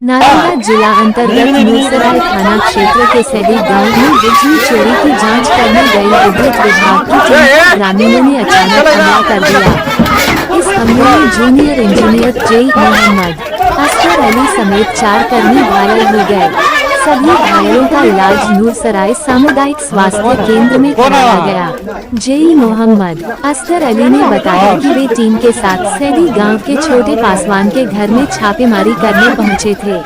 नालंदा जिला अंतर्गत नूरसराय थाना क्षेत्र के सैदी गांव में बिजली चोरी की जांच करने गई विद्युत विभाग की टीम पर ग्रामीणों ने अचानक हमला कर दिया। इस हमले में junior engineer JE Mohammad Askar Ali समेत 4 कर्मी घायल हो गए। सभी घायलों का इलाज नूरसराय सामुदायिक स्वास्थ्य केंद्र में कराया गया। जेई मोहम्मद अस्कर अली ने बताया कि वे टीम के साथ सैदी गांव के छोटे पासवान के घर में छापेमारी करने पहुंचे थे।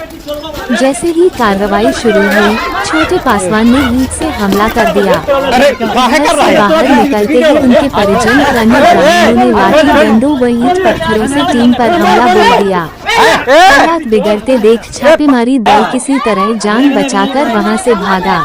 जैसे ही कार्रवाई शुरू हुई, छोटे पासवान ने ईंट से हमला कर दिया। घर से बाहर निकलते ही उनके परिजन और अन्य ग्रामीणों ने लाठी डंडों व ईंट पत्थरों से टीम पर हमला बोल दिया। हालात बिगड़ते देख छापेमारी दल किसी तरह जान बचाकर वहां से भागा।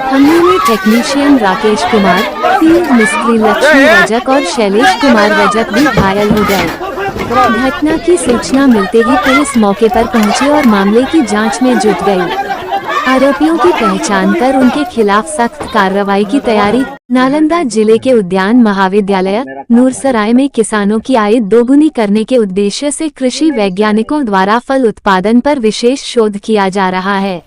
हमले में टेक्नीशियन राकेश कुमार, फील्ड मिस्त्री लक्ष्मी रजक और शैलेश कुमार रजक भी घायल हो गए। घटना की सूचना मिलते ही पुलिस मौके पर पहुंची और मामले की जांच में जुट गई। आरोपियों की पहचान कर उनके खिलाफ सख्त कार्रवाई की तैयारी। नालंदा जिले के उद्यान महाविद्यालय नूरसराय में किसानों की आय दोगुनी करने के उद्देश्य से कृषि वैज्ञानिकों द्वारा फल उत्पादन पर विशेष शोध किया जा रहा है।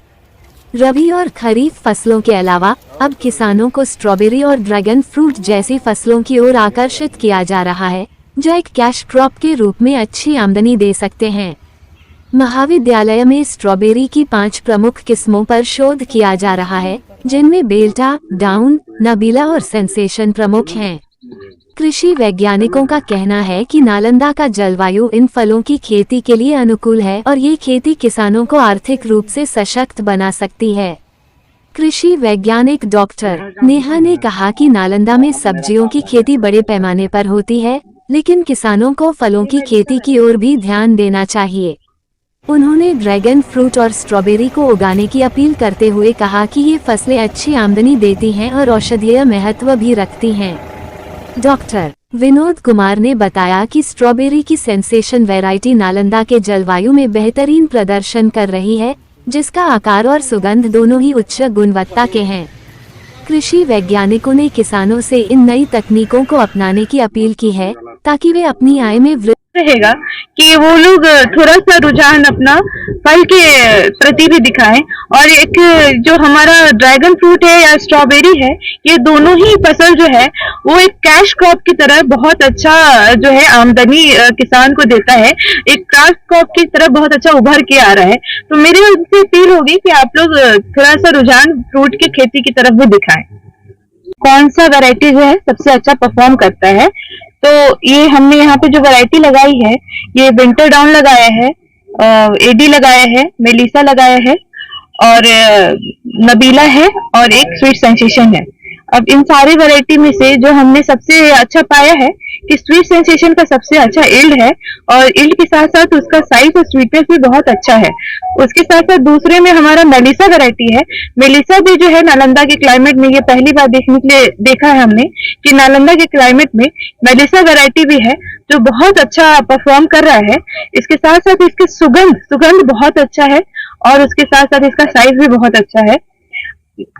रबी और खरीफ फसलों के अलावा अब किसानों को स्ट्रॉबेरी और ड्रैगन फ्रूट जैसी फसलों की ओर आकर्षित किया जा रहा है, जो एक कैश क्रॉप के रूप में अच्छी आमदनी दे सकते हैं। महाविद्यालय में स्ट्रॉबेरी की 5 प्रमुख किस्मों पर शोध किया जा रहा है, जिनमें बेल्टा, डाउन, नबीला और सेंसेशन प्रमुख हैं। कृषि वैज्ञानिकों का कहना है कि नालंदा का जलवायु इन फलों की खेती के लिए अनुकूल है और ये खेती किसानों को आर्थिक रूप से सशक्त बना सकती है। कृषि वैज्ञानिक डॉक्टर नेहा ने कहा कि नालंदा में सब्जियों की खेती बड़े पैमाने पर होती है, लेकिन किसानों को फलों की खेती की ओर भी ध्यान देना चाहिए। उन्होंने ड्रैगन फ्रूट और स्ट्रॉबेरी को उगाने की अपील करते हुए कहा कि ये फसलें अच्छी आमदनी देती हैं और औषधीय महत्व भी रखती हैं। डॉक्टर विनोद कुमार ने बताया कि स्ट्रॉबेरी की सेंसेशन वैरायटी नालंदा के जलवायु में बेहतरीन प्रदर्शन कर रही है, जिसका आकार और सुगंध दोनों ही उच्च गुणवत्ता के हैं। कृषि वैज्ञानिकों ने किसानों से इन नई तकनीकों को अपनाने की अपील की है, ताकि वे अपनी आय में वृद्धि रहेगा कि वो लोग थोड़ा सा रुझान अपना फल के प्रति भी दिखाएं। और एक जो हमारा ड्रैगन फ्रूट है या स्ट्रॉबेरी है, ये दोनों ही फसल जो है वो एक कैश क्रॉप की तरह बहुत अच्छा जो है आमदनी किसान को देता है, एक कैश क्रॉप की तरह बहुत अच्छा उभर के आ रहा है। तो मेरी उनसे अपील होगी कि आप लोग थोड़ा सा रुझान फ्रूट की खेती की तरफ भी दिखाएं। कौन सा वैरायटी जो है सबसे अच्छा परफॉर्म करता है, तो ये हमने यहाँ पे जो वैरायटी लगाई है, ये विंटर डाउन लगाया है, एडी लगाया है, मेलिसा लगाया है और नबीला है और एक स्वीट सेंसेशन है। अब इन सारी वैरायटी में से जो हमने सबसे अच्छा पाया है कि स्वीट सेंसेशन का सबसे अच्छा इल्ड है और इल्ड के साथ साथ उसका साइज और स्वीटनेस भी बहुत अच्छा है। उसके साथ साथ दूसरे में हमारा मेलिसा वैरायटी है। मेलिसा भी जो है नालंदा के क्लाइमेट में, ये पहली बार देखने के लिए देखा है हमने कि नालंदा के क्लाइमेट में मेलिसा वैरायटी भी है जो बहुत अच्छा परफॉर्म कर रहा है। इसके साथ साथ इसकी सुगंध बहुत अच्छा है और उसके साथ साथ इसका साइज भी बहुत अच्छा है।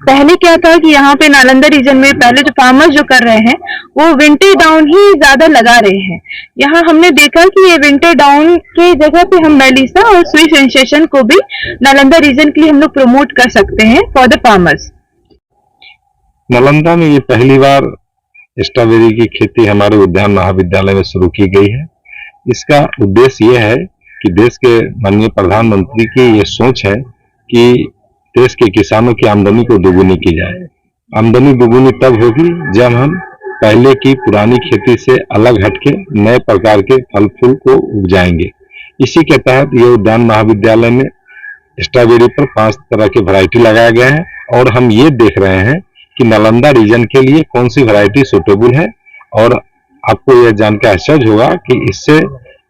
पहले क्या था कि यहाँ पे नालंदा रीजन में पहले जो फार्मर्स जो कर रहे हैं वो विंटर डाउन ही ज्यादा लगा रहे हैं। यहाँ हमने देखा कि ये विंटर डाउन की जगह पे हम मेलिसा और स्वीट सेंसेशन को भी नालंदा रीजन के लिए हम लोग प्रमोट कर सकते हैं फॉर द फार्मर्स। नालंदा में ये पहली बार स्ट्रॉबेरी की खेती हमारे उद्यान महाविद्यालय में शुरू की गई है। इसका उद्देश्य ये है कि देश के माननीय प्रधानमंत्री की ये सोच है कि देश के किसानों की आमदनी को दोगुनी की जाए। आमदनी दोगुनी तब होगी जब हम पहले की पुरानी खेती से अलग हटके नए प्रकार के फल फूल को उपजाएंगे। इसी के तहत ये उद्यान महाविद्यालय में स्ट्रॉबेरी पर 5 तरह के वैरायटी लगाया गया है और हम ये देख रहे हैं कि नालंदा रीजन के लिए कौन सी वैरायटी सूटेबल है। और आपको यह जानकर आश्चर्य होगा कि इससे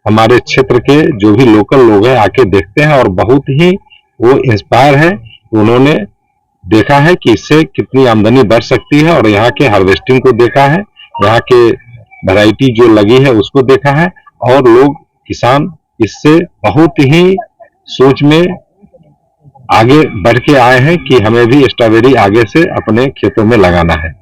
हमारे क्षेत्र के जो भी लोकल लोग हैं आके देखते हैं और बहुत ही वो इंस्पायर है। उन्होंने देखा है कि इससे कितनी आमदनी बढ़ सकती है और यहाँ के हार्वेस्टिंग को देखा है, यहाँ के वैरायटी जो लगी है उसको देखा है और लोग किसान इससे बहुत ही सोच में आगे बढ़ के आए हैं कि हमें भी स्ट्रॉबेरी आगे से अपने खेतों में लगाना है।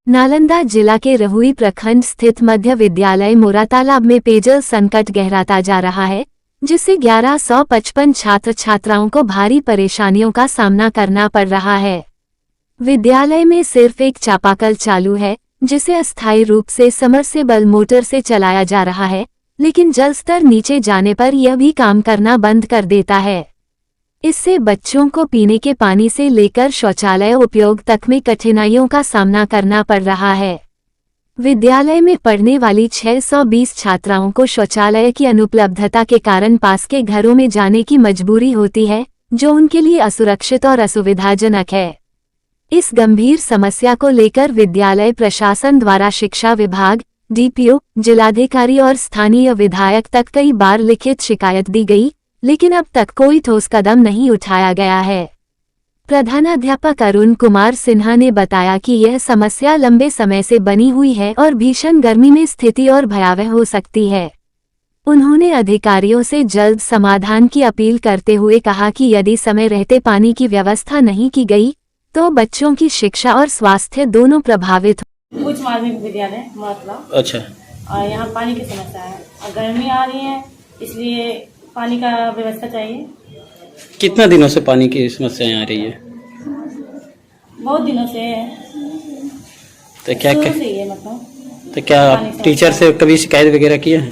नालंदा जिला के रहुई प्रखंड स्थित मध्य विद्यालय मोरा तालाब में पेयजल संकट गहराता जा रहा है, जिससे 1155 छात्र छात्राओं को भारी परेशानियों का सामना करना पड़ रहा है। विद्यालय में सिर्फ एक चापाकल चालू है, जिसे अस्थायी रूप से समरसेबल मोटर से चलाया जा रहा है, लेकिन जल स्तर नीचे जाने पर यह भी काम करना बंद कर देता है। इससे बच्चों को पीने के पानी से लेकर शौचालय उपयोग तक में कठिनाइयों का सामना करना पड़ रहा है। विद्यालय में पढ़ने वाली 620 छात्राओं को शौचालय की अनुपलब्धता के कारण पास के घरों में जाने की मजबूरी होती है, जो उनके लिए असुरक्षित और असुविधाजनक है। इस गंभीर समस्या को लेकर विद्यालय प्रशासन द्वारा शिक्षा विभाग, डीपीओ, जिलाधिकारी और स्थानीय विधायक तक कई बार लिखित शिकायत दी गई, लेकिन अब तक कोई ठोस कदम नहीं उठाया गया है। प्रधानाध्यापक अरुण कुमार सिन्हा ने बताया कि यह समस्या लंबे समय से बनी हुई है और भीषण गर्मी में स्थिति और भयावह हो सकती है। उन्होंने अधिकारियों से जल्द समाधान की अपील करते हुए कहा कि यदि समय रहते पानी की व्यवस्था नहीं की गई, तो बच्चों की शिक्षा और स्वास्थ्य दोनों प्रभावित हो। उच्च माध्यमिक विद्यालय मतलब अच्छा। और यहाँ पानी की समस्या है और गर्मी आ रही है, इसलिए पानी का व्यवस्था चाहिए। कितना दिनों से पानी की समस्याएं आ रही है? बहुत दिनों से है, तो क्या शुरू से ही है मतलब। तो क्या आप टीचर से कभी शिकायत वगैरह किए हैं?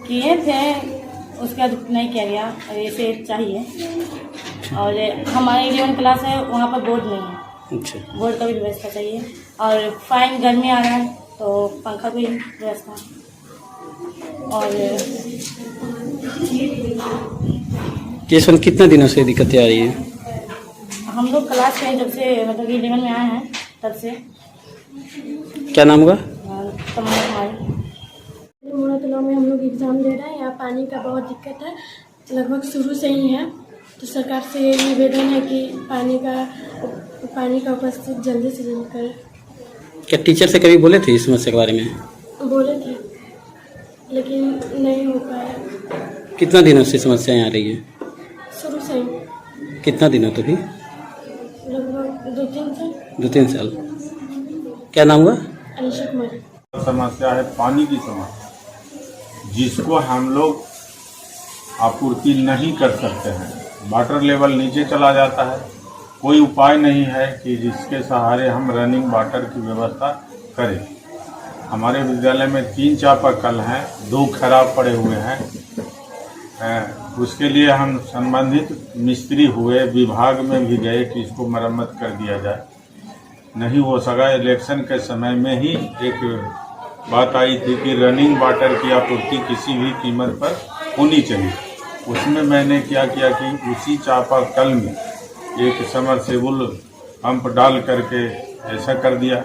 किए थे, उसके बाद नहीं किया गया, ऐसे चाहिए। और हमारे 11 क्लास है, वहाँ पर बोर्ड नहीं है। अच्छा। बोर्ड का भी व्यवस्था चाहिए और फाइन गर्मी आ रहा है तो पंखा की व्यवस्था। और ये सुन कितने दिनों से दिक्कतें आ रही है? हम लोग क्लास में जब से मतलब 11 में आए हैं तब से। क्या नाम होगा? तमन्ना कुमारी। मोड़ा तालाब में हम लोग एग्ज़ाम दे रहे हैं। यहाँ पानी का बहुत दिक्कत है, लगभग शुरू से ही है। तो सरकार से ये निवेदन है कि पानी का उपस्थित जल्दी से जल्दी करें। क्या टीचर से कभी बोले थे इस समस्या के बारे में? बोले थे, लेकिन नहीं हो पाया। कितना दिनों से समस्याएं आ रही है? शुरू से ही। कितना दिनों तो भी? लगभग 2-3 से। 2-3 साल। क्या नाम हुआ? अनिशा कुमारी। समस्या है पानी की समस्या, जिसको हम लोग आपूर्ति नहीं कर सकते हैं। वाटर लेवल नीचे चला जाता है, कोई उपाय नहीं है कि जिसके सहारे हम रनिंग वाटर की व्यवस्था करें। हमारे विद्यालय में 3 चापाकल हैं, 2 खराब पड़े हुए हैं। उसके लिए हम संबंधित मिस्त्री हुए, विभाग में भी गए कि इसको मरम्मत कर दिया जाए, नहीं हो सका। इलेक्शन के समय में ही एक बात आई थी कि रनिंग वाटर की आपूर्ति किसी भी कीमत पर होनी चाहिए। उसमें मैंने क्या किया कि उसी चापाकल में एक समरसेबुल पंप डाल करके ऐसा कर दिया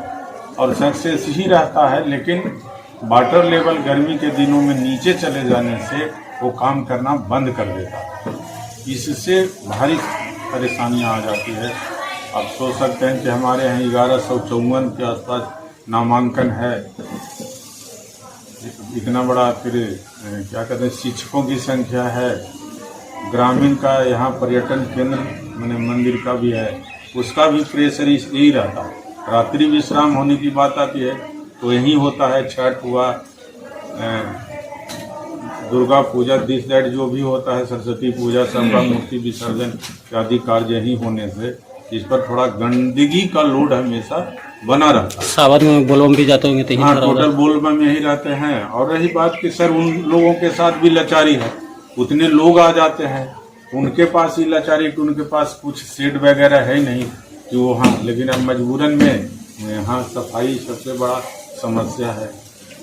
और सक्सेस ही रहता है, लेकिन वाटर लेवल गर्मी के दिनों में नीचे चले जाने से वो काम करना बंद कर देता है। इससे भारी परेशानियां आ जाती है। आप सोच सकते हैं कि हमारे यहाँ 1154 के आसपास नामांकन है। इतना बड़ा फिर क्या कहते हैं शिक्षकों की संख्या है। ग्रामीण का यहाँ पर्यटन केंद्र मैंने मंदिर का भी है, उसका भी प्रेशर यही रहता है। रात्रि विश्राम होने की बात आती है तो यही होता है। छठ हुआ, दुर्गा पूजा, दिस दैट जो भी होता है, सरस्वती पूजा, सबका मूर्ति विसर्जन आदि कार्य यही होने से इस पर थोड़ा गंदगी का लोड हमेशा बना रहता है। सावन में बोलबम भी जाते होंगे? हाँ, टोटल बोलबम में यही रहते हैं। और रही बात कि सर उन लोगों के साथ भी लाचारी है, उतने लोग आ जाते हैं, उनके पास ही लाचारी कि उनके पास कुछ शेड वगैरह है नहीं कि वो, हाँ, लेकिन अब मजबूरन में यहाँ सफाई सबसे बड़ा समस्या है,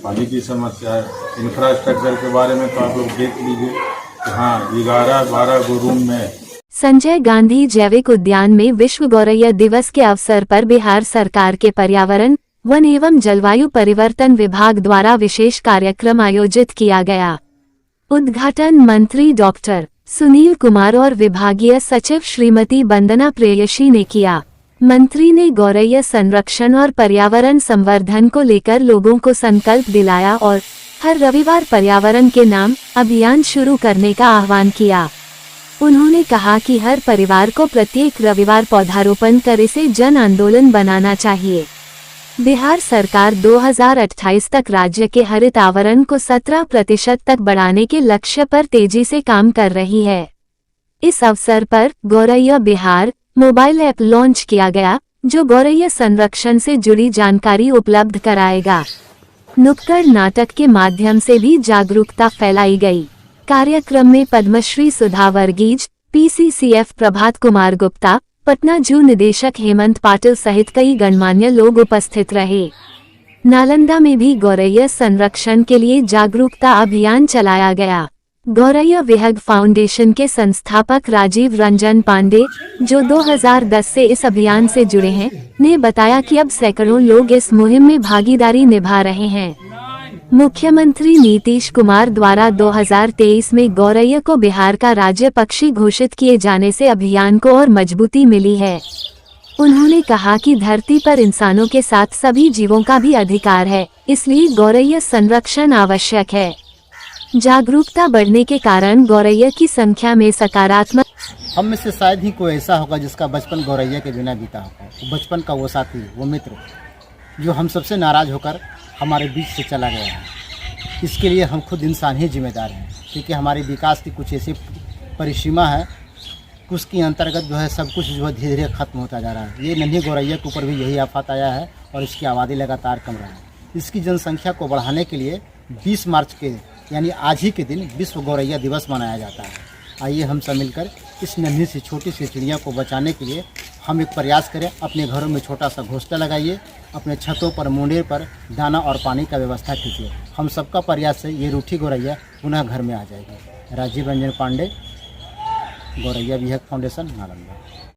पानी की समस्या है। इंफ्रास्ट्रक्चर के बारे में तो आप लोग देख लीजिए कि हाँ 11-12 गो रूम में। संजय गांधी जैविक उद्यान में विश्व गौरैया दिवस के अवसर पर बिहार सरकार के पर्यावरण, वन एवं जलवायु परिवर्तन विभाग द्वारा विशेष कार्यक्रम आयोजित किया गया। उद्घाटन मंत्री डॉक्टर सुनील कुमार और विभागीय सचिव श्रीमती वंदना प्रेयशी ने किया। मंत्री ने गौरैया संरक्षण और पर्यावरण संवर्धन को लेकर लोगों को संकल्प दिलाया और हर रविवार पर्यावरण के नाम अभियान शुरू करने का आह्वान किया। उन्होंने कहा कि हर परिवार को प्रत्येक रविवार पौधारोपण कर इसे जन आंदोलन बनाना चाहिए। बिहार सरकार 2028 तक राज्य के हरित आवरण को 17% तक बढ़ाने के लक्ष्य पर तेजी से काम कर रही है। इस अवसर पर गौरैया बिहार मोबाइल ऐप लॉन्च किया गया, जो गौरैया संरक्षण से जुड़ी जानकारी उपलब्ध कराएगा। नुक्कड़ नाटक के माध्यम से भी जागरूकता फैलाई गई। कार्यक्रम में पद्मश्री सुधा वर्गीज, पीसीसीएफ प्रभात कुमार गुप्ता, पटना जू निदेशक हेमंत पाटिल सहित कई गणमान्य लोग उपस्थित रहे। नालंदा में भी गौरैया संरक्षण के लिए जागरूकता अभियान चलाया गया। गौरैया विहग फाउंडेशन के संस्थापक राजीव रंजन पांडे, जो 2010 से इस अभियान से जुड़े हैं, ने बताया कि अब सैकड़ों लोग इस मुहिम में भागीदारी निभा रहे हैं। मुख्यमंत्री नीतीश कुमार द्वारा 2023 में गौरैया को बिहार का राज्य पक्षी घोषित किए जाने से अभियान को और मजबूती मिली है। उन्होंने कहा कि धरती पर इंसानों के साथ सभी जीवों का भी अधिकार है, इसलिए गौरैया संरक्षण आवश्यक है। जागरूकता बढ़ने के कारण गौरैया की संख्या में सकारात्मक। हम में से शायद ही कोई ऐसा होगा जिसका बचपन गौरैया के बिना बीता होगा। बचपन का वो साथी, वो मित्र जो हम सबसे नाराज होकर हमारे बीच से चला गया है, इसके लिए हम खुद इंसान ही जिम्मेदार हैं, क्योंकि हमारे विकास की कुछ ऐसी परिसीमा है, उसके अंतर्गत जो है सब कुछ जो है धीरे धीरे खत्म होता जा रहा है। ये नन्ही गौरैया के ऊपर भी यही आफत आया है और इसकी आबादी लगातार कम रहा है। इसकी जनसंख्या को बढ़ाने के लिए 20 मार्च के यानी आज ही के दिन विश्व गौरैया दिवस मनाया जाता है। आइए हम सब मिलकर इस नन्ही सी छोटी सी चिड़िया को बचाने के लिए हम एक प्रयास करें। अपने घरों में छोटा सा घोंसला लगाइए, अपने छतों पर मुंडेर पर दाना और पानी का व्यवस्था कीजिए। हम सबका प्रयास से ये रूठी गौरैया पुनः घर में आ जाएगी। राजीव रंजन पांडे, गौरैया विहग फाउंडेशन, नालंदा।